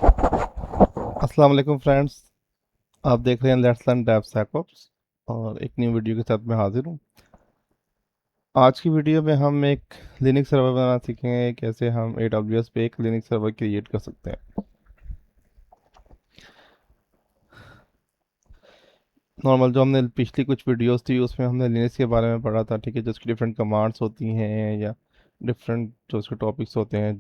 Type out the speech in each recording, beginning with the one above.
अस्सलाम वालेकुम फ्रेंड्स। आप देख रहे हैं लेट्स लर्न डेवसेकओप्स और एक न्यू वीडियो के साथ मैं हाजिर हूँ। आज की वीडियो में हम एक लिनक्स सर्वर बनाना सीखेंगे, कैसे हम AWS पे एक लिनक्स सर्वर क्रिएट कर सकते हैं। नॉर्मल जो हमने पिछली कुछ वीडियोस थी उसमें हमने लिनक्स के बारे में पढ़ा था, ठीक है, जो उसकी डिफरेंट कमांड्स होती हैं या डिफरेंट जो उसके टॉपिक्स होते हैं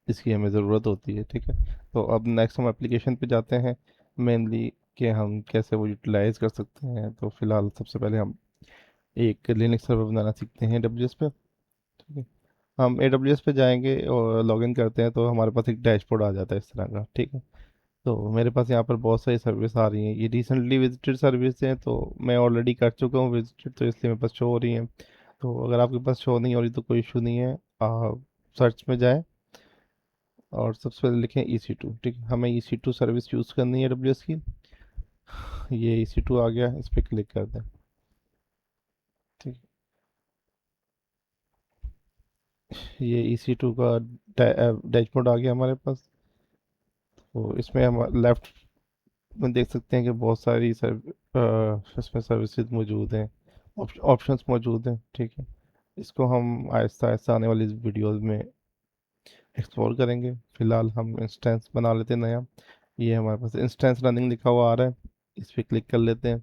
जिसकी हमें ज़रूरत होती है, ठीक है। तो अब नेक्स्ट हम एप्लीकेशन पे जाते हैं मेनली, कि हम कैसे वो यूटिलाइज कर सकते हैं। तो फिलहाल सबसे पहले हम एक लिनक्स सर्वर बनाना सीखते हैं AWS पे, ठीक है। हम AWS पे जाएंगे और लॉगिन करते हैं तो हमारे पास एक डैशबोर्ड आ जाता है इस तरह का, ठीक है। तो मेरे पास यहाँ पर बहुत सारी सर्विस आ रही हैं, ये रिसेंटली विजिटेड सर्विस हैं, तो मैं ऑलरेडी कर चुका हूँ विजिटेड, तो इसलिए मेरे पास शो हो रही हैं। तो अगर आपके पास शो नहीं हो रही तो कोई इशू नहीं है, आप सर्च में जाएं और सबसे पहले लिखें EC2, ठीक है। हमें EC2 सर्विस यूज़ करनी है AWS की। ये EC2 आ गया, इस पर क्लिक कर दें, ठीक है। ये EC2 का डैशबोर्ड आ गया हमारे पास। तो इसमें हम लेफ्ट में देख सकते हैं कि बहुत सारी इसमें सर्विसेज मौजूद हैं, ऑप्शंस मौजूद हैं, ठीक है। इसको हम आहिस्ता आहिस्ता आने वाली वीडियोस में एक्सप्लोर करेंगे। फिलहाल हम इंस्टेंस बना लेते हैं नया। ये हमारे पास इंस्टेंस रनिंग लिखा हुआ आ रहा है, इस पर क्लिक कर लेते हैं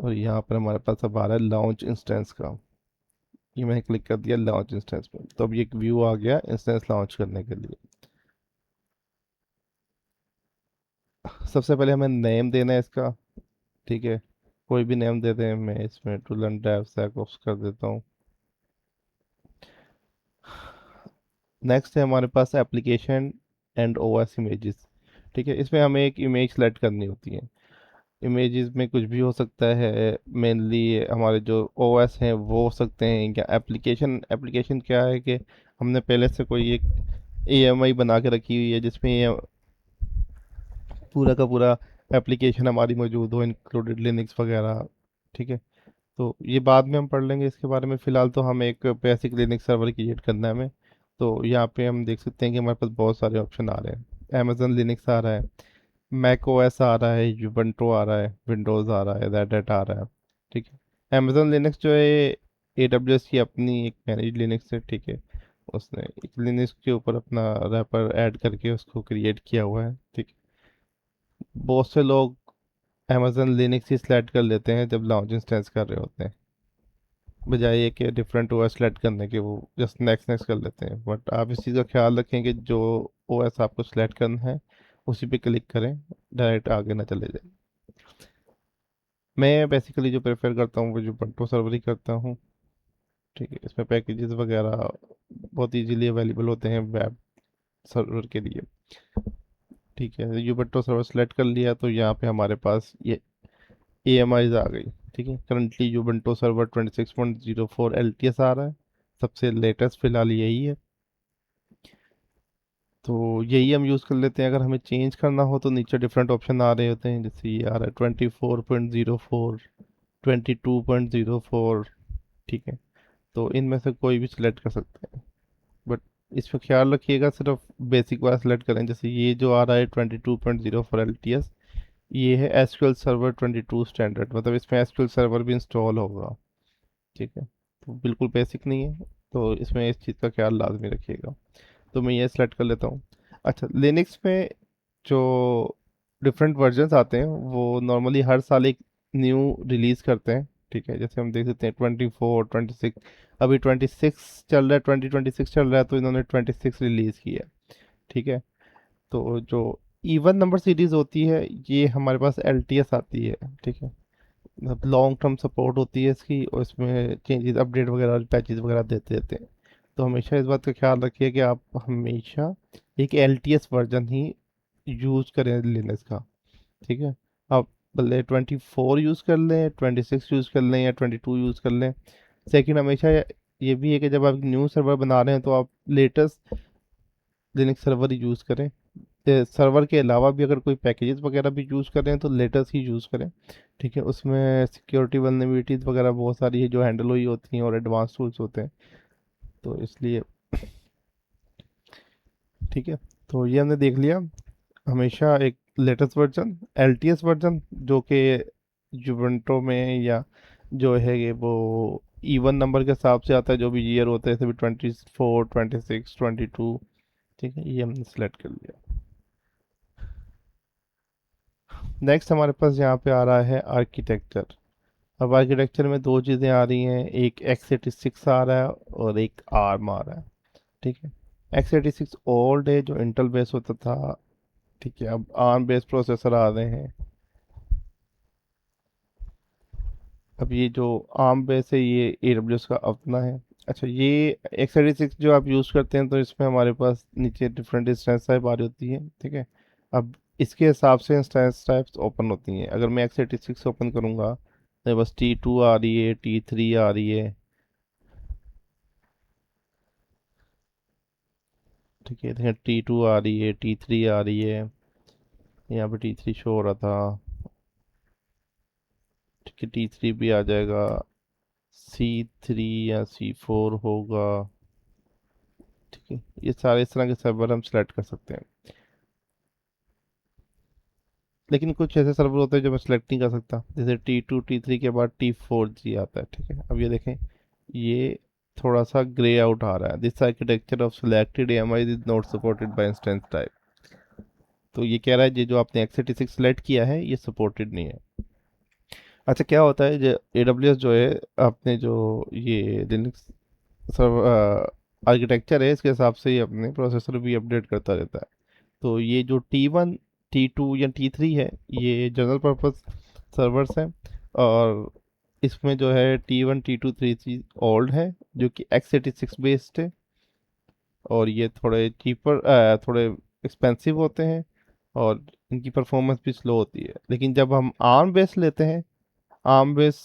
और यहाँ पर हमारे पास अब आ रहा है लॉन्च इंस्टेंस का। ये मैंने क्लिक कर दिया लॉन्च इंस्टेंस पे, तो अब ये एक व्यू आ गया इंस्टेंस लॉन्च करने के लिए। सबसे पहले हमें नेम देना है इसका, ठीक है। कोई भी नेम दे दें, मैं इसमें टू लर्न डेवसेकओप्स कर देता हूँ। नेक्स्ट है हमारे पास एप्लीकेशन एंड OS इमेजेस, ठीक है। इसमें हमें एक इमेज सेलेक्ट करनी होती है। इमेजेस में कुछ भी हो सकता है, मेनली हमारे जो OS हैं वो हो सकते हैं, या एप्लीकेशन। एप्लीकेशन क्या है कि हमने पहले से कोई एक AMI बना के रखी हुई है जिसमें ये पूरा का पूरा एप्लीकेशन हमारी मौजूद हो, इंक्लूडेड लिनक्स वगैरह, ठीक है। तो ये बाद में हम पढ़ लेंगे इसके बारे में। फ़िलहाल तो हमें एक बेसिक लिनक्स सर्वर क्रिएट करना है हमें। तो यहाँ पे हम देख सकते हैं कि हमारे पास बहुत सारे ऑप्शन आ रहे हैं। अमेजन लिनक्स आ रहा है, मैक OS आ रहा है, यूबंटू आ रहा है, विंडोज़ आ रहा है, रेड हैट आ रहा है, ठीक है। अमेजन लिनक्स जो है AWS की अपनी एक मैनेज लिनक्स है, ठीक है। उसने एक लिनक्स के ऊपर अपना रैपर ऐड करके उसको क्रिएट किया हुआ है, ठीक है। बहुत से लोग अमेजन लिनक्स ही सिलेक्ट कर लेते हैं जब लॉन्च इंस्टेंस कर रहे होते हैं, बजाय ये कि डिफरेंट OS सेलेक्ट करने के वो जस्ट नेक्स्ट नेक्स्ट कर लेते हैं। बट आप इस चीज़ का ख्याल रखें कि जो OS आपको सेलेक्ट करना है उसी पे क्लिक करें, डायरेक्ट आगे ना चले जाए। मैं बेसिकली जो प्रेफर करता हूँ वो जो बंटो सर्वर ही करता हूँ, ठीक है। इसमें पैकेजेस वगैरह बहुत इजीली अवेलेबल होते हैं वेब सर्वर के लिए, ठीक है। यूबंटो सर्वर सेलेक्ट कर लिया तो यहाँ पे हमारे पास ये AMIs आ गई, ठीक है। करंटली यूबंटो सर्वर 26.04 LTS आ रहा है, सबसे लेटेस्ट फिलहाल यही है। तो यही हम यूज़ कर लेते हैं। अगर हमें चेंज करना हो तो नीचे डिफरेंट ऑप्शन आ रहे होते हैं, जैसे ये आ रहा है 24.04, 22.04, ठीक है। तो इनमें से कोई भी सिलेक्ट कर सकते हैं, बट इसमें ख्याल रखिएगा सिर्फ बेसिक वाला सिलेक्ट करें। जैसे ये जो आ रहा है 22.04 LTS, ये है SQL सर्वर 22 स्टैंडर्ड, मतलब इसमें SQL सर्वर भी इंस्टॉल होगा, ठीक है। तो बिल्कुल बेसिक नहीं है, तो इसमें इस चीज़ का ख्याल लाजमी रखिएगा। तो मैं ये सेलेक्ट कर लेता हूँ। अच्छा, लिनक्स में जो डिफरेंट वर्जन्स आते हैं वो नॉर्मली हर साल एक न्यू रिलीज़ करते हैं, ठीक है। जैसे हम देख सकते हैं 24, 26, अभी 26 चल रहा है, 2026 चल रहा है, तो इन्होंने 26 रिलीज़ किया है, ठीक है। तो जो इवन नंबर सीरीज होती है ये हमारे पास LTS आती है, ठीक है। मतलब लॉन्ग टर्म सपोर्ट होती है इसकी, और इसमें चेंजेस अपडेट वगैरह पैचेस वगैरह देते रहते हैं। तो हमेशा इस बात का ख्याल रखिए कि आप हमेशा एक LTS वर्जन ही यूज़ करें लिनक्स का, ठीक है। आप भले 24 यूज़ कर लें, 26 यूज़ कर लें या 22 यूज़ कर लें, सेकंड हमेशा ये भी है कि जब आप न्यू सर्वर बना रहे हैं तो आप लेटेस्ट लिनक्स सर्वर ही यूज़ करें। सर्वर के अलावा भी अगर कोई पैकेजेस वगैरह भी यूज़ कर रहे हैं तो लेटेस्ट ही यूज़ करें, ठीक है। उसमें सिक्योरिटी वल्नरेबिलिटीज़ वगैरह बहुत सारी है जो हैंडल हुई होती हैं और एडवांस टूल्स होते हैं, तो इसलिए, ठीक है। तो ये हमने देख लिया। हमेशा एक लेटेस्ट वर्जन, एलटीएस वर्जन, जो कि जुवेंटो में या जो है ये वो इवन नंबर के हिसाब से आता है, जो भी ईयर होता है, जैसे भी 24, 26, 22। ठीक है, ये हमने सेलेक्ट कर लिया। नेक्स्ट हमारे पास यहाँ पे आ रहा है आर्किटेक्चर। अब आर्किटेक्चर में दो चीज़ें आ रही हैं, एक x86 आ रहा है और एक आर्म आ रहा है। ठीक है, x86 ओल्ड है जो इंटेल बेस होता था। ठीक है, अब आर्म बेस प्रोसेसर आ रहे हैं। अब ये जो आर्म बेस है ये AWS का अपना है। अच्छा, ये x86 जो आप यूज़ करते हैं तो इसमें हमारे पास नीचे डिफरेंट इंस्टेंस टाइप आ रही होती है। ठीक है, अब इसके हिसाब से इंस्टेंस टाइप्स ओपन होती हैं। अगर मैं x86 ओपन करूँगा तो बस T2 आ रही है, T3 आ रही है। ठीक है, देखिए T2 आ रही है, T3 आ रही है। यहाँ पे T3 शो हो रहा था। ठीक है, T3 भी आ जाएगा। C3 या C4 होगा। ठीक है, ये सारे इस तरह के सर्वर हम सेलेक्ट कर सकते हैं। लेकिन कुछ ऐसे सर्वर होते हैं जो मैं सेलेक्ट नहीं कर सकता, जैसे T2 T3 के बाद T4G आता है। ठीक है, अब ये देखें, ये थोड़ा सा ग्रे आउट आ रहा है, this architecture of selected AMI is not supported by instance type. तो ये कह रहा है ये जो आपने x86 सेलेक्ट किया है ये सपोर्टेड नहीं है। अच्छा, क्या होता है जो AWS जो है, आपने जो ये लिनक्स सर्वर आर्किटेक्चर है, इसके हिसाब से ही अपने प्रोसेसर भी अपडेट करता रहता है। तो ये जो T1 T2 या T3 है, ये जनरल पर्पस सर्वर्स हैं। और इसमें जो है T1 T2 T3 ओल्ड है, जो कि x86 बेस्ड है। और ये थोड़े चीपर, थोड़े एक्सपेंसिव होते हैं। और इनकी परफॉर्मेंस भी स्लो होती है। लेकिन जब हम आर्म बेस लेते हैं, आर्म बेस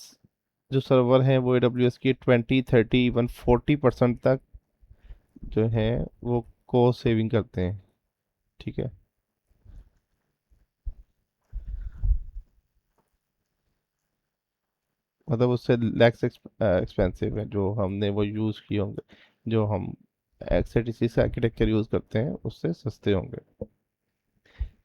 जो सर्वर हैं वो AWS की 20, 30, इवन 40% तक जो है वो कॉस्ट सेविंग करते हैं। ठीक है, मतलब उससे लैक्स एक्सपेंसिव है जो हमने वो यूज़ किए होंगे। जो हम x86 आर्किटेक्चर यूज़ करते हैं उससे सस्ते होंगे।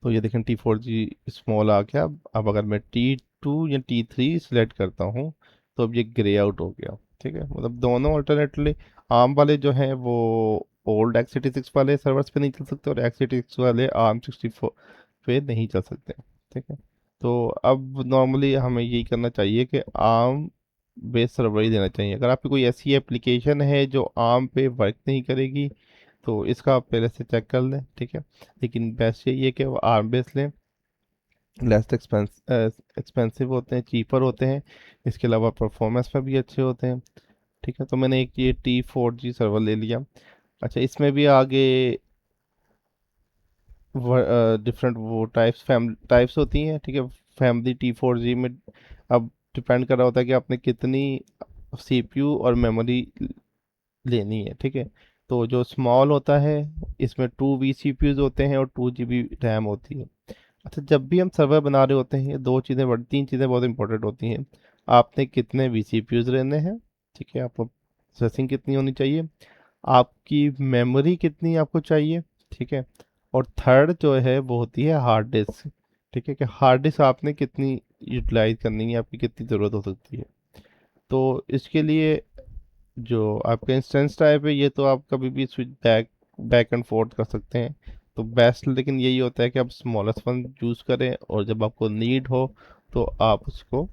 तो ये देखें T4G स्मॉल आ गया। अब अगर मैं T2 या T3 सिलेक्ट करता हूँ तो अब ये ग्रे आउट हो गया। ठीक है, मतलब दोनों अल्टरनेटली आर्म वाले जो हैं वो ओल्ड x86 वाले सर्वर्स पे नहीं चल सकते, और x86 वाले ARM 64 पे नहीं चल सकते। ठीक है, तो अब नॉर्मली हमें यही करना चाहिए कि आर्म बेस सर्वर ही देना चाहिए। अगर आपकी कोई ऐसी एप्लीकेशन है जो आर्म पे वर्क नहीं करेगी तो इसका आप पहले से चेक कर लें। ठीक है, लेकिन बेस्ट यही है कि वो आर्म बेस लें। लेस एक्सपेंसिव होते हैं, चीपर होते हैं। इसके अलावा परफॉर्मेंस में भी अच्छे होते हैं। ठीक है, तो मैंने एक ये T4G सर्वर ले लिया। अच्छा, इसमें भी आगे डिफरेंट वो टाइप्स होती हैं। ठीक है, फैमिली T4G में अब डिपेंड कर रहा होता है कि आपने कितनी CPU और मेमोरी लेनी है। ठीक है, तो जो स्मॉल होता है इसमें 2 vCPUs होते हैं और 2 GB रैम होती है। अच्छा, जब भी हम सर्वर बना रहे होते हैं ये दो चीज़ें बड़ी, तीन चीज़ें बहुत इंपॉर्टेंट होती हैं। आपने कितने vCPUs लेने हैं। ठीक है, आपको प्रोसेसिंग कितनी होनी चाहिए, आपकी मेमोरी कितनी आपको चाहिए। ठीक है, और थर्ड जो है वो होती है हार्ड डिस्क। ठीक है, कि हार्ड डिस्क आपने कितनी यूटिलाइज करनी है, आपकी कितनी ज़रूरत हो सकती है। तो इसके लिए जो आपका इंस्टेंस टाइप है ये तो आप कभी भी switch back back and fourth कर सकते हैं। तो बेस्ट लेकिन यही होता है कि आप स्मॉलेस्ट वन चूज़ करें, और जब आपको नीड हो तो आप उसको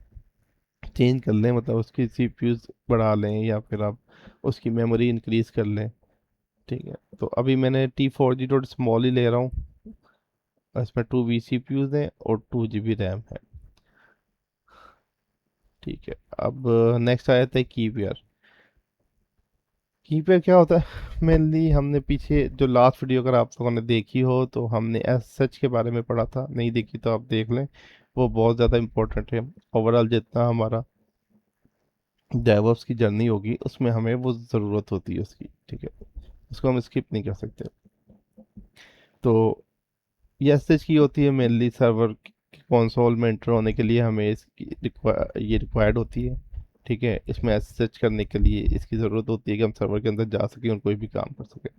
चेंज कर लें, मतलब उसकी CPUs बढ़ा लें या फिर आप उसकी मेमोरी इंक्रीज कर लें। ठीक है, तो अभी मैंने T4G डॉट स्मॉल ही ले रहा हूँ। इसमें 2 vCPUs हैं और 2 GB रैम है। ठीक है, अब नेक्स्ट आ जाता है कीपैड। कीपैड क्या होता है मेनली, हमने पीछे जो लास्ट वीडियो अगर आप लोगों ने देखी हो तो हमने एस सच के बारे में पढ़ा था, नहीं देखी तो आप देख लें। वो बहुत ज़्यादा इम्पोर्टेंट है। ओवरऑल जितना हमारा डेवऑप्स की जर्नी होगी उसमें हमें वो ज़रूरत होती है उसकी। ठीक है, उसको हम स्किप नहीं कर सकते। तो ये एस सच की होती है मेनली सर्वर कंसोल में एंटर होने के लिए हमें इसकी ये रिक्वायर्ड होती है। ठीक है, इसमें एस सच करने के लिए इसकी ज़रूरत होती है कि हम सर्वर के अंदर जा सकें और कोई भी काम कर सकें।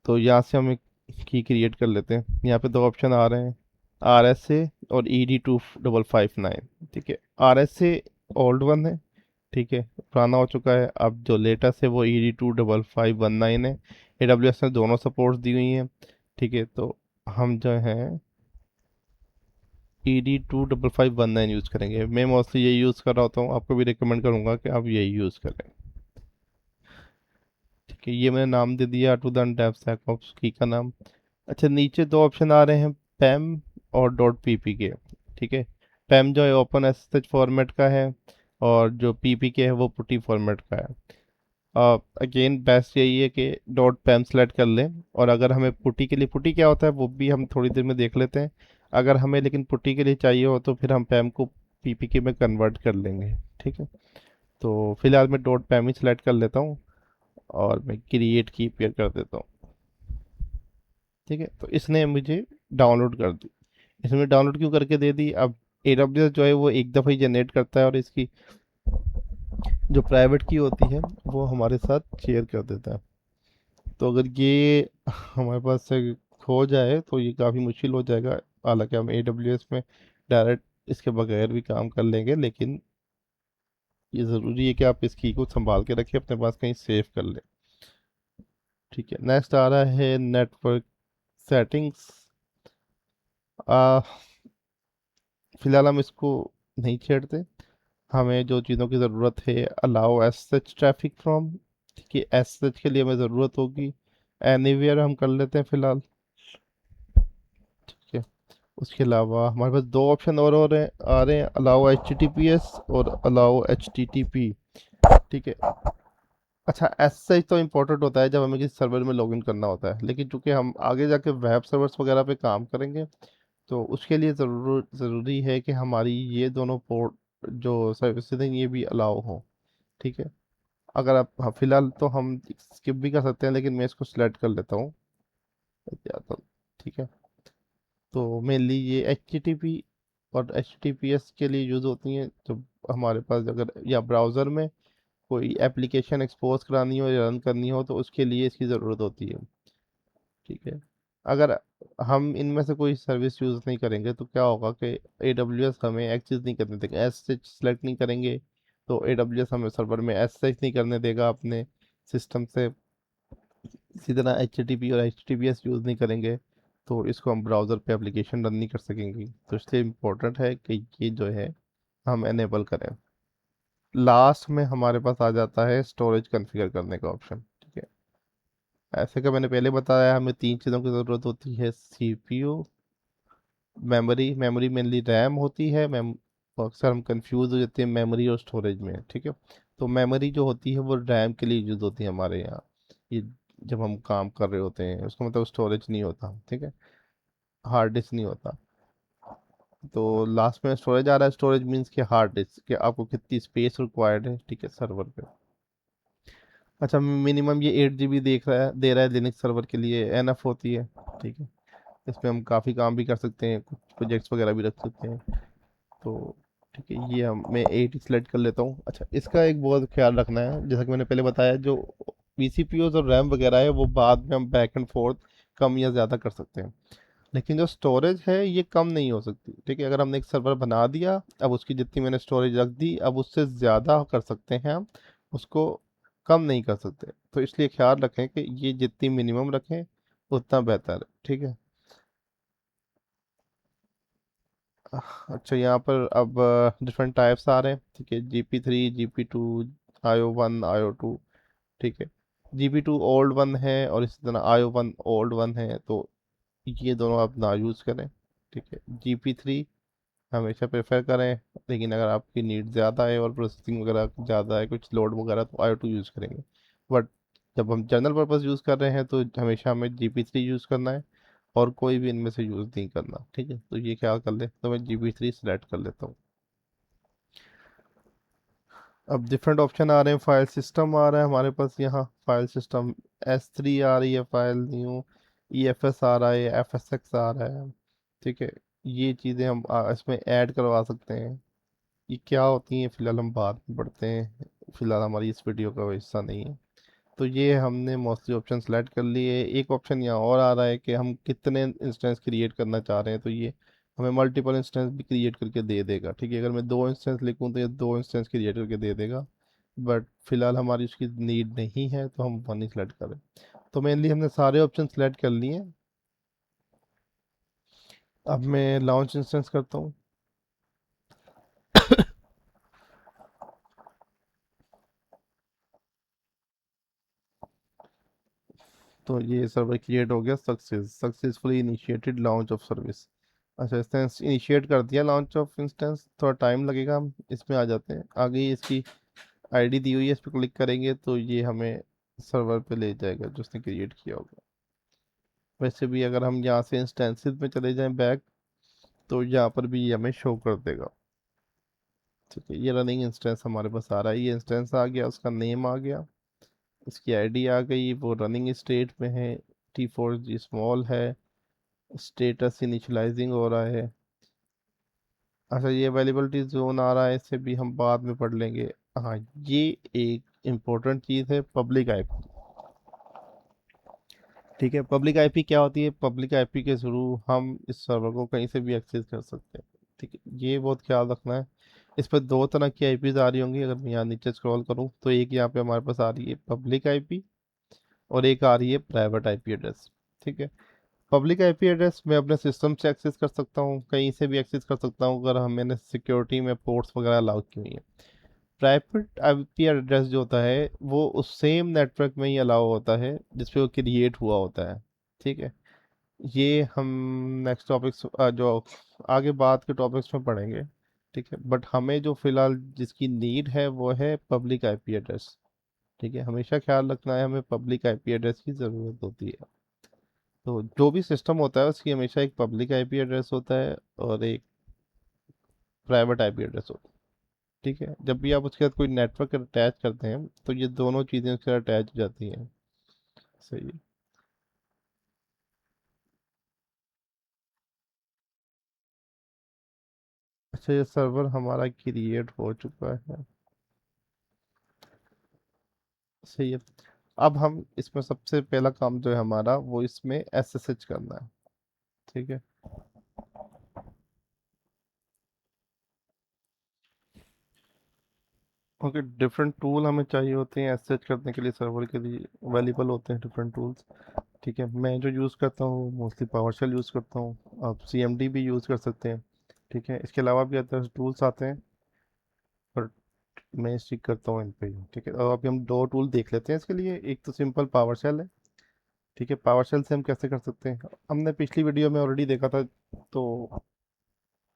तो यहाँ से हम एक की क्रिएट कर लेते हैं। यहाँ पे दो ऑप्शन आ रहे हैं, RSA और ED2559। ठीक है, RSA ओल्ड वन है, ठीक है, पुराना हो चुका है। अब जो लेटेस्ट है वो ED2559 है। AWS ने दोनों सपोर्ट दी हुई हैं। ठीक है, तो हम जो है ED2559 यूज़ करेंगे। मैं मोस्टली यही यूज़ कर रहा होता हूँ, आपको भी रिकमेंड करूँगा कि आप यही यूज़ करें। ठीक है, ये मैंने नाम दे दिया टू द डेवसेकऑप्स की का नाम। अच्छा, नीचे दो ऑप्शन आ रहे हैं, पैम और डॉट पीपी के। ठीक है, पैम जो है ओपन एसएसएच फॉर्मेट का है, और जो पीपी के है वो पुटी फॉर्मेट का है। अगेन बेस्ट यही है कि डॉट पैम सेलेक्ट कर लें, और अगर हमें पुटी के लिए, पुटी क्या होता है वो भी हम थोड़ी देर में देख लेते हैं। अगर हमें लेकिन पुटी के लिए चाहिए हो तो फिर हम पैम को पीपीके में कन्वर्ट कर लेंगे। ठीक है, तो फिलहाल मैं डॉट पैम ही सेलेक्ट कर लेता हूँ, और मैं क्रिएट की पेयर कर देता हूँ। ठीक है, तो इसने मुझे डाउनलोड कर दी। इसमें डाउनलोड क्यों करके दे दी? अब AWS जो है वो एक दफ़ा ही जनरेट करता है, और इसकी जो प्राइवेट की होती है वो हमारे साथ शेयर कर देता है। तो अगर ये हमारे पास से खो जाए तो ये काफ़ी मुश्किल हो जाएगा। हालांकि हम AWS में डायरेक्ट इसके बगैर भी काम कर लेंगे, लेकिन ये ज़रूरी है कि आप इस की को संभाल के रखें, अपने पास कहीं सेव कर लें। ठीक है, नेक्स्ट आ रहा है नेटवर्क सेटिंग्स। फिलहाल हम इसको नहीं छेड़ते। हमें जो चीज़ों की ज़रूरत है, allow S such traffic from. ठीक है, एस सच के लिए हमें ज़रूरत होगी, एनीवेयर हम कर लेते हैं फिलहाल। ठीक है, उसके अलावा हमारे पास दो ऑप्शन और आ रहे हैं, अलाउ HTTPS और अलाउ HTTP। ठीक है, अच्छा, एस सच तो इम्पोर्टेंट होता है जब हमें किसी सर्वर में लॉगिन करना होता है, लेकिन चूंकि हम आगे जाके वेब सर्वर्स वगैरह पे काम करेंगे, तो उसके लिए ज़रूरी है कि हमारी ये दोनों पोर्ट जो सर्विसेज हैं ये भी अलाउ हो। ठीक है, अगर आप, हाँ, फिलहाल तो हम स्किप भी कर सकते हैं, लेकिन मैं इसको सिलेक्ट कर लेता हूँ। या तो ठीक है, तो मेनली ये HTTP और HTTPS के लिए यूज़ होती हैं, जब हमारे पास अगर या ब्राउज़र में कोई एप्लीकेशन एक्सपोज करानी हो या रन करनी हो तो उसके लिए इसकी ज़रूरत होती है। ठीक है, अगर हम इनमें से कोई सर्विस यूज़ नहीं करेंगे तो क्या होगा कि AWS हमें एक्सेस नहीं करने देगा। एस सेलेक्ट नहीं करेंगे तो AWS हमें सर्वर में एक्सेस नहीं करने देगा अपने सिस्टम से। इसी तरह HTTP और HTTPS यूज़ नहीं करेंगे तो इसको हम ब्राउज़र पे एप्लीकेशन रन नहीं कर सकेंगे। तो इसलिए इम्पोर्टेंट है कि ये जो है हम एनेबल करें। लास्ट में हमारे पास आ जाता है स्टोरेज कॉन्फ़िगर करने का ऑप्शन। ठीक है, ऐसे का मैंने पहले बताया, हमें तीन चीज़ों की ज़रूरत होती है, CPU, memory. Memory mainly RAM होती है। मैम तो अक्सर हम कंफ्यूज हो जाते हैं मेमोरी और स्टोरेज में। ठीक है, तो मेमोरी जो होती है वो रैम के लिए यूज़ होती है हमारे यहाँ। ये जब हम काम कर रहे होते हैं उसका मतलब स्टोरेज नहीं होता। ठीक है, हार्ड डिस्क नहीं होता। तो लास्ट में स्टोरेज आ रहा है। स्टोरेज मीन्स कि हार्ड डिस्क, कि आपको कितनी स्पेस रिक्वायर्ड है, ठीक है, सर्वर पे। अच्छा, मिनिमम ये 8 GB देख रहा है, दे रहा है लिनक्स सर्वर के लिए, एनफ होती है। ठीक है, इसमें हम काफ़ी काम भी कर सकते हैं, कुछ प्रोजेक्ट्स वगैरह भी रख सकते हैं। तो ठीक है, ये हम मैं 8 सेलेक्ट कर लेता हूँ। अच्छा, इसका एक बहुत ख्याल रखना है, जैसा कि मैंने पहले बताया, जो पीसीपीओज और रैम वगैरह है वो बाद में हम बैक एंड फोर्थ कम या ज़्यादा कर सकते हैं, लेकिन जो स्टोरेज है ये कम नहीं हो सकती। ठीक है, अगर हमने एक सर्वर बना दिया, अब उसकी जितनी मैंने स्टोरेज रख दी, अब उससे ज़्यादा कर सकते हैं हम, उसको कम नहीं कर सकते। तो इसलिए ख्याल रखें कि ये जितनी मिनिमम रखें उतना बेहतर है। ठीक है, अच्छा, यहाँ पर अब डिफरेंट टाइप्स आ रहे हैं। ठीक है, GP3, GP2, IO1, IO2। ठीक है, GP2 ओल्ड वन है और इसी तरह IO1 ओल्ड वन है, तो ये दोनों आप ना यूज़ करें। ठीक है, GP3 हमेशा प्रेफर करें, लेकिन अगर आपकी नीड ज़्यादा है और प्रोसेसिंग वगैरह ज़्यादा है, कुछ लोड वगैरह, तो IO2 यूज़ करेंगे। बट जब हम जनरल पर्पज़ यूज़ कर रहे हैं तो हमेशा हमें GP3 यूज़ करना है, और कोई भी इनमें से यूज़ नहीं करना। ठीक है, तो ये ख्याल कर ले, तो मैं GP3 सेलेक्ट कर लेता हूँ। अब डिफरेंट ऑप्शन आ रहे हैं, फाइल सिस्टम आ रहा है हमारे पास यहाँ, फाइल सिस्टम S3 आ रही है, फाइल न्यू, EFS आ रहा है, FSX आ रहा है। ठीक है, ये चीज़ें हम इसमें ऐड करवा सकते हैं। ये क्या होती हैं फिलहाल हम बाद में पढ़ते हैं, फिलहाल हमारी इस वीडियो का वो हिस्सा नहीं है। तो ये हमने मोस्टली ऑप्शन सेलेक्ट कर लिए। एक ऑप्शन यहाँ और आ रहा है कि हम कितने इंस्टेंस क्रिएट करना चाह रहे हैं, तो ये हमें मल्टीपल इंस्टेंस भी क्रिएट करके दे देगा। ठीक है, अगर मैं 2 इंस्टेंस लिखूँ तो ये 2 इंस्टेंस क्रिएट करके दे देगा, बट फिलहाल हमारी उसकी नीड नहीं है तो हम वन ही सेलेक्ट करें। तो मेनली हमने सारे ऑप्शन सेलेक्ट कर लिए हैं। अब मैं लॉन्च इंस्टेंस करता हूँ। तो ये सर्वर क्रिएट हो गया, successfully initiated launch of service. अच्छा, इंस्टेंस इनिशिएट कर दिया लॉन्च ऑफ इंस्टेंस, थोड़ा टाइम लगेगा। हम इसमें आ जाते हैं, आगे ही इसकी आईडी दी हुई है, इस पर क्लिक करेंगे तो ये हमें सर्वर पे ले जाएगा जो उसने क्रिएट किया होगा। वैसे भी अगर हम यहाँ से इंस्टेंसेस में चले जाएं बैक, तो यहाँ पर भी ये हमें शो कर देगा। ठीक है, ये रनिंग इंस्टेंस हमारे पास आ रहा है, ये इंस्टेंस आ गया, उसका नेम आ गया, इसकी आईडी आ गई, वो रनिंग स्टेट में है, T4G स्मॉल है, स्टेटस इनिशियलाइजिंग हो रहा है। अच्छा, ये अवेलेबिलिटी जोन आ रहा है, इसे भी हम बाद में पढ़ लेंगे। हाँ, ये एक इम्पोर्टेंट चीज़ है, पब्लिक आईपी। ठीक है, पब्लिक आईपी क्या होती है? पब्लिक आईपी के थ्रू हम इस सर्वर को कहीं से भी एक्सेस कर सकते हैं। ठीक है, ये बहुत ख्याल रखना है। इस पर दो तरह की आईपीज आ रही होंगी, अगर मैं यहाँ नीचे स्क्रॉल करूँ तो एक यहाँ पे हमारे पास आ रही है पब्लिक आईपी, और एक आ रही है प्राइवेट आईपी एड्रेस। ठीक है, पब्लिक आईपी एड्रेस मैं अपने सिस्टम से एक्सेस कर सकता हूँ, कहीं से भी एक्सेस कर सकता हूँ अगर हम मैंने सिक्योरिटी में पोर्ट्स वगैरह अलाउ की हुई है। प्राइवेट आईपी एड्रेस जो होता है वो उस सेम नेटवर्क में ही अलाउ होता है जिस पे वो क्रिएट हुआ होता है। ठीक है, ये हम नेक्स्ट टॉपिक्स जो आगे बात के टॉपिक्स में पढ़ेंगे। ठीक है, बट हमें जो फिलहाल जिसकी नीड है वो है पब्लिक आईपी एड्रेस। ठीक है, हमेशा ख्याल रखना है, हमें पब्लिक आईपी एड्रेस की ज़रूरत होती है। तो जो भी सिस्टम होता है उसकी हमेशा एक पब्लिक आईपी एड्रेस होता है और एक प्राइवेट आईपी एड्रेस होता है। ठीक है, जब भी आप उसके साथ कोई नेटवर्क अटैच करते हैं तो ये दोनों चीज़ें उसके साथ अटैच हो जाती हैं। सही है। अच्छा, ये सर्वर हमारा क्रिएट हो चुका है। सही है। अब हम इसमें सबसे पहला काम जो है हमारा वो इसमें एसएसएच करना है। ठीक है, ओके, डिफरेंट टूल हमें चाहिए होते हैं एसएसएच करने के लिए, सर्वर के लिए अवेलेबल होते हैं डिफरेंट टूल्स। ठीक है, मैं जो यूज़ करता हूँ मोस्टली पावरशेल यूज़ करता हूँ, आप सीएमडी भी यूज़ कर सकते हैं। ठीक है, इसके अलावा भी अदर टूल्स आते हैं, पर मैं स्टिक करता हूँ इन पे ही। ठीक है, और अभी हम दो टूल देख लेते हैं इसके लिए। एक तो सिंपल पावरशेल है। ठीक है, पावरशेल से हम कैसे कर सकते हैं, हमने पिछली वीडियो में ऑलरेडी देखा था, तो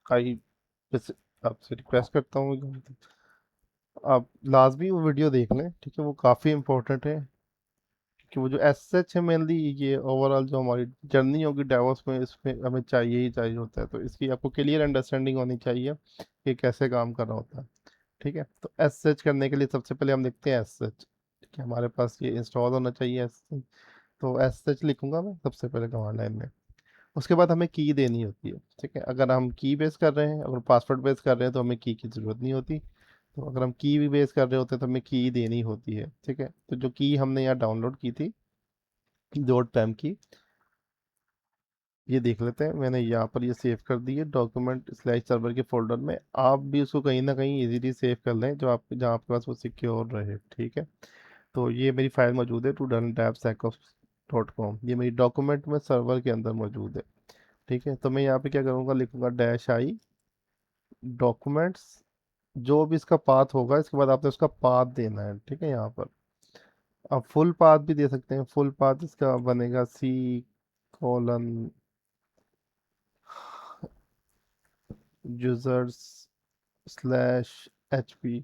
कई जैसे आपसे रिक्वेस्ट करता हूँ आप लाजमी वो वीडियो देख लें। ठीक है, वो काफ़ी इंपॉर्टेंट है, कि वो जो एस सच है मेनली ये ओवरऑल जो हमारी जर्नी होगी डेवॉप्स में, इसमें हमें चाहिए ही चाहिए होता है, तो इसकी आपको क्लियर अंडरस्टैंडिंग होनी चाहिए कि कैसे काम कर रहा होता है। ठीक है, तो एस सच करने के लिए सबसे पहले हम देखते हैं एस सच। ठीक है, हमारे पास ये इंस्टॉल होना चाहिए एस। तो एस सच लिखूंगा मैं सबसे पहले कमांड लाइन में। उसके बाद हमें की देनी होती है। ठीक है, अगर हम की बेस कर रहे हैं, अगर पासवर्ड बेस कर रहे हैं तो हमें की ज़रूरत नहीं होती। तो अगर हम की भी बेस कर रहे होते हैं तो हमें की देनी होती है। ठीक है, तो जो की हमने यहाँ डाउनलोड की थी डॉट पैम की, ये देख लेते हैं। मैंने यहाँ पर ये सेव कर दी है डॉक्यूमेंट स्लैश सर्वर के फोल्डर में। आप भी उसको कहीं ना कहीं इजीली सेव कर लें जो आप जहाँ आपके पास वो सिक्योर रहे। ठीक है, तो ये मेरी फाइल मौजूद है to.sacos.com, ये मेरी डॉक्यूमेंट में सर्वर के अंदर मौजूद है। ठीक है, तो मैं यहाँ पे क्या करूँगा, लिखूंगा -i डॉक्यूमेंट्स, जो भी इसका पाथ होगा इसके बाद आपने उसका पाथ देना है। ठीक है, यहाँ पर आप फुल पाथ भी दे सकते हैं। फुल पाथ इसका बनेगा C: users/hp।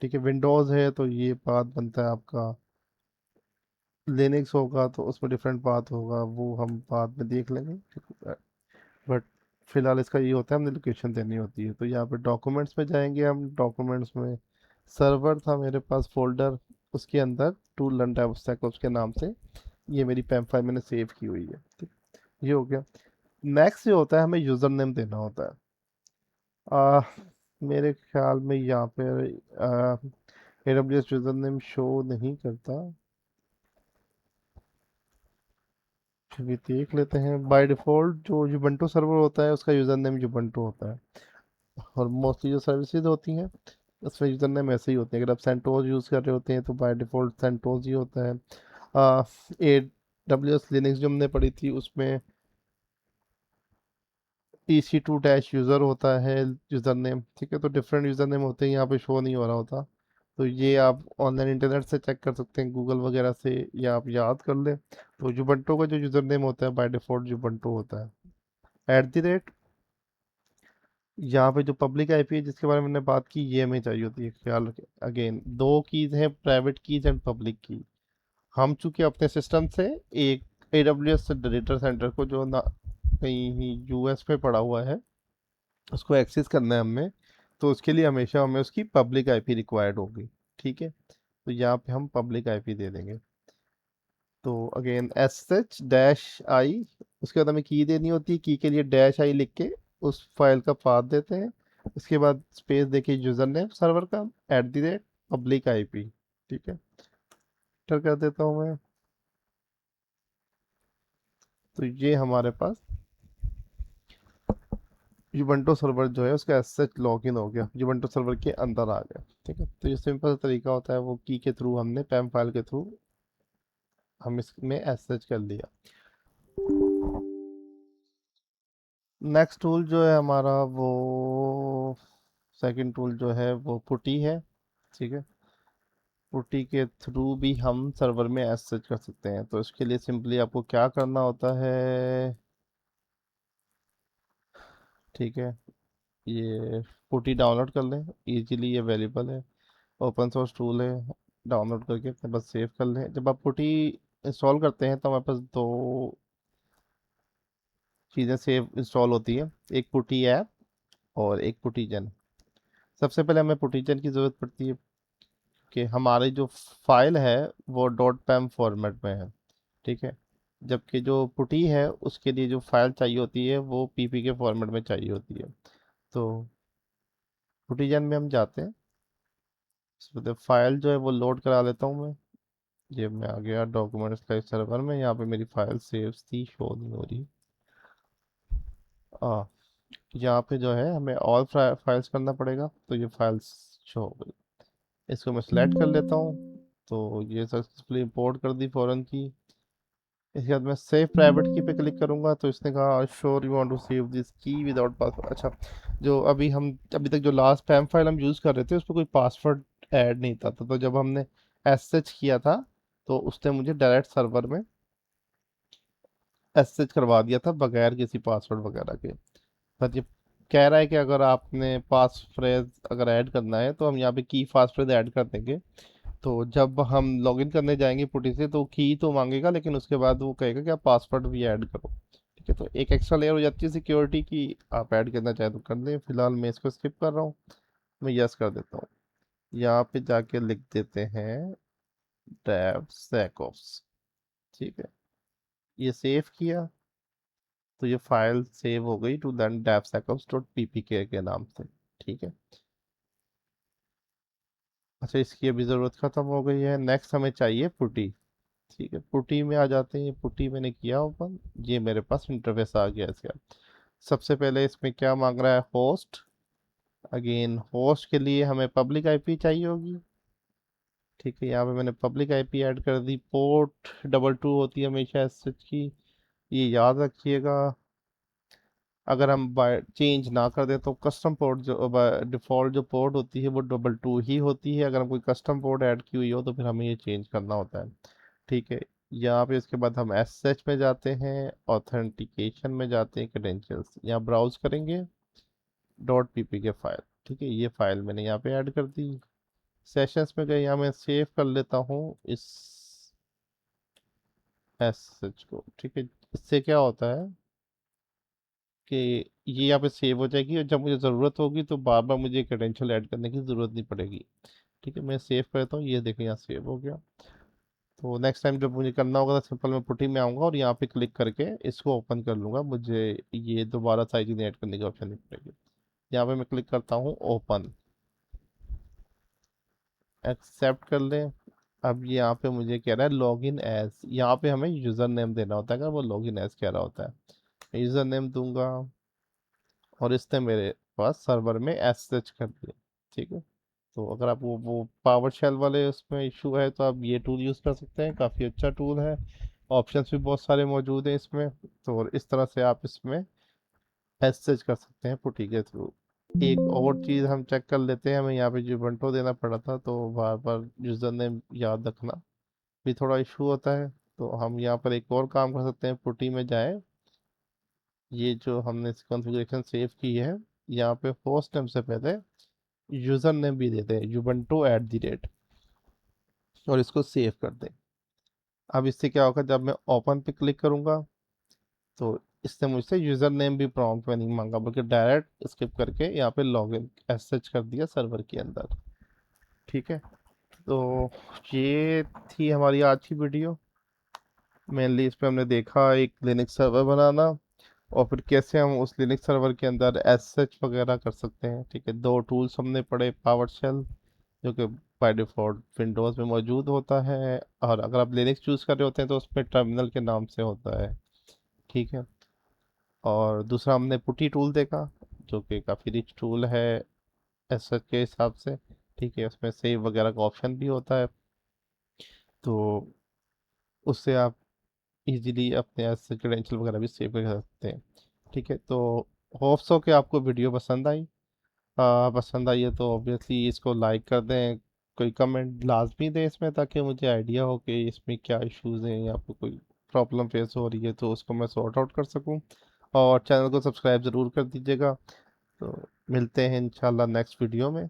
ठीक है, विंडोज़ है तो ये पाथ बनता है आपका, लिनक्स होगा तो उसमें डिफरेंट पाथ होगा, वो हम बाद में देख लेंगे। ठीक है, बट फिलहाल इसका ये होता है हमने लोकेशन देनी होती है। तो यहाँ पे डॉक्यूमेंट्स में जाएंगे हम, डॉक्यूमेंट्स में सर्वर था मेरे पास फोल्डर, उसके अंदर टू लर्न उसके नाम से ये मेरी पैम फाइल मैंने सेव की हुई है। ठीक, ये हो गया। नेक्स्ट ये होता है हमें यूज़र नेम देना होता है। आ, मेरे ख्याल में यहाँ पे AWS यूज़र नेम शो नहीं करता। फिर भी देख लेते हैं। बाय डिफ़ॉल्ट जो जुबंटू सर्वर होता है उसका यूज़र नेम जुबंटू होता है, और मोस्टली जो सर्विसेज होती हैं उसमें यूज़र नेम ऐसे ही होते हैं। अगर आप सेंटोस यूज़ कर रहे होते हैं तो बाय डिफ़ॉल्ट सेंटोस ही होता है। ए डब्ल्यू एस लिनक्स जो हमने पढ़ी थी उसमें EC2 डैश यूज़र होता है यूज़र नेम, ठीक है। तो डिफरेंट यूज़र नेम होते हैं, यहाँ पे शो नहीं हो रहा होता। तो ये आप ऑनलाइन इंटरनेट से चेक कर सकते हैं, गूगल वगैरह से, या आप याद कर लें। तो जुबंटो का जो यूज़र नेम होता है बाय डिफ़ॉल्ट जुबंटो होता है। एट द रेट, यहाँ पे जो पब्लिक आईपी है जिसके बारे में मैंने बात की, ये हमें चाहिए होती है। ख्याल रखें, अगेन दो कीज़ हैं, प्राइवेट कीज़ एंड पब्लिक की। हम चूंकि अपने सिस्टम से एक AWS डेटा सेंटर को जो ना कहीं यूएस में पड़ा हुआ है उसको एक्सेस करना है हमें, तो उसके लिए हमेशा हमें उसकी पब्लिक आईपी रिक्वायर्ड होगी, ठीक है। तो यहाँ पे हम पब्लिक आईपी दे देंगे। तो अगेन SH-I, उसके बाद हमें की देनी होती है। की के लिए -I लिख के उस फाइल का पाथ देते हैं। उसके बाद स्पेस देके यूजर नेम सर्वर का @ पब्लिक आईपी, ठीक है। एंटर कर देता हूँ मैं। तो ये हमारे पास जुबंटो सर्वर जो है उसका एज सच लॉग इन हो गया, जुबंटो सर्वर के अंदर आ गया, ठीक है। तो ये सिंपल तरीका होता है, वो की के थ्रू हमने पैम फाइल के थ्रू हम इसमें एज सच कर लिया। नेक्स्ट टूल जो है हमारा वो सेकंड टूल जो है वो पुटी है, ठीक है। पुटी के थ्रू भी हम सर्वर में एज सच कर सकते हैं। तो इसके लिए सिंपली आपको क्या करना होता है, ठीक है, ये पुटी डाउनलोड कर लें, इजीली अवेलेबल है, ओपन सोर्स टूल है। डाउनलोड करके अपने पास सेव कर लें। जब आप पुटी इंस्टॉल करते हैं तो हमारे पास दो चीज़ें सेव इंस्टॉल होती हैं, एक पुटी ऐप और एक पुटीजन। सबसे पहले हमें पुटीजन की ज़रूरत पड़ती है कि हमारी जो फाइल है वो .pem फॉर्मेट में है, ठीक है। जबकि जो पुटी है उसके लिए जो फाइल चाहिए होती है वो PP के फॉर्मेट में चाहिए होती है। तो पुटीजन में हम जाते हैं, इसमें फाइल जो है वो लोड करा लेता हूँ मैं। ये मैं आ गया डॉक्यूमेंट्स का सर्वर में, यहाँ पे मेरी फाइल सेव थी, शो नहीं हो रही। आ यहाँ पे जो है हमें ऑल फाइल्स करना पड़ेगा, तो ये फाइल्स शो हो गई। इसको मैं सिलेक्ट कर लेता हूँ। तो ये सक्सेसफुली इंपोर्ट कर दी फॉरन की। इसके बाद मैं सेव प्राइवेट की पे क्लिक करूंगा, तो इसने कहा sure you want to save this key without password. अच्छा, जो अभी तक जो लास्ट पैम फाइल हम यूज़ कर रहे थे उस पर कोई पासवर्ड ऐड नहीं था। तो जब हमने एसएच किया था तो उसने मुझे डायरेक्ट सर्वर में एसएच करवा दिया था बगैर किसी पासवर्ड वगैरह के। पर ये कह रहा है कि अगर आपने पास फ्रेज अगर ऐड करना है तो हम यहाँ पे की पास फ्रेज ऐड कर देंगे। तो जब हम लॉगिन करने जाएंगे पुटी से तो की तो मांगेगा, लेकिन उसके बाद वो कहेगा कि आप पासवर्ड भी ऐड करो, ठीक है। तो एक एक्स्ट्रा लेयर हो जाती है सिक्योरिटी की, आप ऐड करना चाहें तो कर लें। फिलहाल मैं इसको स्किप कर रहा हूँ, मैं यस कर देता हूँ। यहाँ पे जाके लिख देते हैं DevSecOps, ठीक है। ये सेव किया तो ये फाइल सेव हो गई टू देन devsecops.ppk के नाम से, ठीक है। अच्छा, इसकी अभी ज़रूरत ख़त्म हो गई है। नेक्स्ट हमें चाहिए पुटी, ठीक है। पुटी में आ जाते हैं, पुटी मैंने किया ओपन, ये मेरे पास इंटरफेस आ गया इसका। सबसे पहले इसमें क्या मांग रहा है, होस्ट। अगेन होस्ट के लिए हमें पब्लिक आईपी चाहिए होगी, ठीक है। यहाँ पे मैंने पब्लिक आईपी ऐड कर दी। पोर्ट 22 होती है हमेशा एसएच की, ये याद रखिएगा। अगर हम बाय चेंज ना कर दे तो कस्टम पोर्ट जो डिफ़ॉल्ट जो पोर्ट होती है वो 22 ही होती है। अगर हम कोई कस्टम पोर्ट ऐड की हुई हो तो फिर हमें ये चेंज करना होता है, ठीक है। यहाँ पे इसके बाद हम एसएच में जाते हैं, ऑथेंटिकेशन में जाते हैं, क्रेडेंशियल्स यहाँ ब्राउज करेंगे, .ppk फाइल, ठीक है। ये फाइल मैंने यहाँ पे ऐड कर दी। सेशंस में गए, यहाँ मैं सेव कर लेता हूँ इस एसएच को, ठीक है। इससे क्या होता है कि ये यहाँ पे सेव हो जाएगी, और जब मुझे ज़रूरत होगी तो बार बार मुझे क्रेडेंशियल ऐड करने की ज़रूरत नहीं पड़ेगी, ठीक है। मैं सेव करता हूँ, ये देखिए यहाँ सेव हो गया। तो नेक्स्ट टाइम जब मुझे करना होगा तो सिंपल मैं पुटी में आऊँगा और यहाँ पे क्लिक करके इसको ओपन कर लूँगा, मुझे ये दोबारा साइज ऐड करने की ऑप्शन नहीं पड़ेगी। यहाँ पे मैं क्लिक करता हूँ ओपन, एक्सेप्ट कर लें। अब यहाँ पे मुझे कह रहा है लॉग इन एज, यहाँ पे हमें यूज़र नेम देना होता है अगर वो लॉग इन एज कह रहा होता है। यूज़र नेम दूंगा और इसने मेरे पास सर्वर में एसएच कर दिया। ठीक है, तो अगर आप वो पावर शेल वाले उसमें इशू है तो आप ये टूल यूज़ कर सकते हैं, काफ़ी अच्छा टूल है। ऑप्शंस भी बहुत सारे मौजूद हैं इसमें, तो और इस तरह से आप इसमें एसएच कर सकते हैं पुटी के थ्रू। एक और चीज़ हम चेक कर लेते हैं, हमें यहाँ पे जुबंटो देना पड़ा था तो बार बार यूज़र नेम याद रखना भी थोड़ा इशू होता है। तो हम यहाँ पर एक और काम कर सकते हैं, पुटी में जाएं, ये जो हमने कॉन्फ़िगरेशन सेव की है, यहाँ पे होस्ट नेम से पहले यूज़र नेम भी देते हैं ubuntu@, और इसको सेव कर दें। अब इससे क्या होगा, जब मैं ओपन पे क्लिक करूँगा तो इसने मुझसे यूज़र नेम भी प्रॉम्प्ट में नहीं मांगा, बल्कि डायरेक्ट स्किप करके यहाँ पे लॉगिन एसएच कर दिया सर्वर के अंदर। ठीक है, तो ये थी हमारी आज की वीडियो। मेनली इस पे हमने देखा एक लिनक्स सर्वर बनाना, और फिर कैसे हम उस लिनक्स सर्वर के अंदर एसएच वगैरह कर सकते हैं। ठीक है, दो टूल्स हमने पढ़े, पावर शेल जो कि बाय डिफ़ॉल्ट विंडोज़ में मौजूद होता है, और अगर आप लिनक्स चूज़ कर रहे होते हैं तो उसमें टर्मिनल के नाम से होता है। ठीक है, और दूसरा हमने पुटी टूल देखा जो कि काफ़ी रिच टूल है एसएच के हिसाब से। ठीक है, उसमें सेव वगैरह का ऑप्शन भी होता है, तो उससे आप इजीली अपने एसएच क्रेडेंशियल वगैरह भी सेव कर सकते हैं। ठीक है, तो होप सो कि आपको वीडियो पसंद आई। पसंद आई है तो ऑब्वियसली इसको लाइक कर दें, कोई कमेंट लाजमी दें इसमें, ताकि मुझे आइडिया हो कि इसमें क्या इश्यूज हैं या फिर कोई प्रॉब्लम फेस हो रही है तो उसको मैं सॉर्ट आउट कर सकूं। और चैनल को सब्सक्राइब ज़रूर कर दीजिएगा। तो मिलते हैं इंशाल्लाह नेक्स्ट वीडियो में।